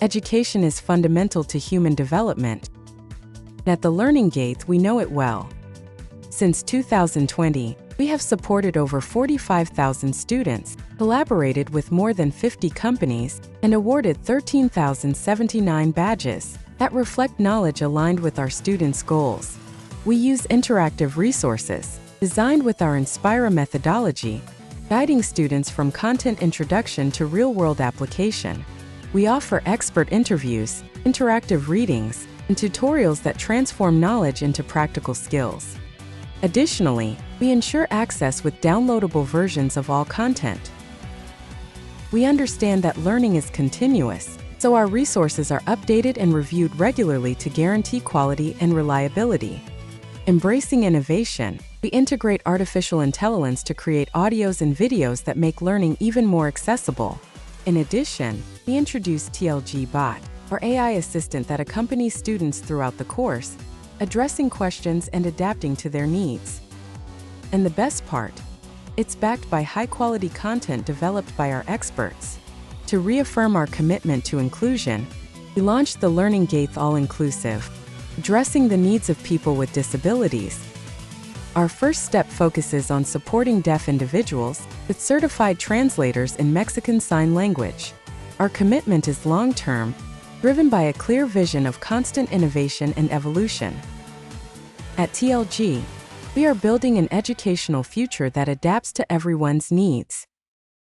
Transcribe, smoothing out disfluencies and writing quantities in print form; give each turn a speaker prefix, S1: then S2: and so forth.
S1: Education is fundamental to human development. At the Learning Gate, we know it well. Since 2020, we have supported over 45,000 students, collaborated with more than 50 companies, and awarded 13,079 badges that reflect knowledge aligned with our students' goals. We use interactive resources designed with our Inspira methodology, guiding students from content introduction to real-world application. We offer expert interviews, interactive readings, and tutorials that transform knowledge into practical skills. Additionally, we ensure access with downloadable versions of all content. We understand that learning is continuous, so our resources are updated and reviewed regularly to guarantee quality and reliability. Embracing innovation, we integrate artificial intelligence to create audios and videos that make learning even more accessible. In addition, we introduce TLG Bot, our AI assistant that accompanies students throughout the course, addressing questions and adapting to their needs. And the best part, it's backed by high-quality content developed by our experts. To reaffirm our commitment to inclusion, we launched the Learning Gate All-Inclusive, addressing the needs of people with disabilities. Our first step focuses on supporting deaf individuals with certified translators in Mexican Sign Language. Our commitment is long-term, driven by a clear vision of constant innovation and evolution. At TLG, we are building an educational future that adapts to everyone's needs.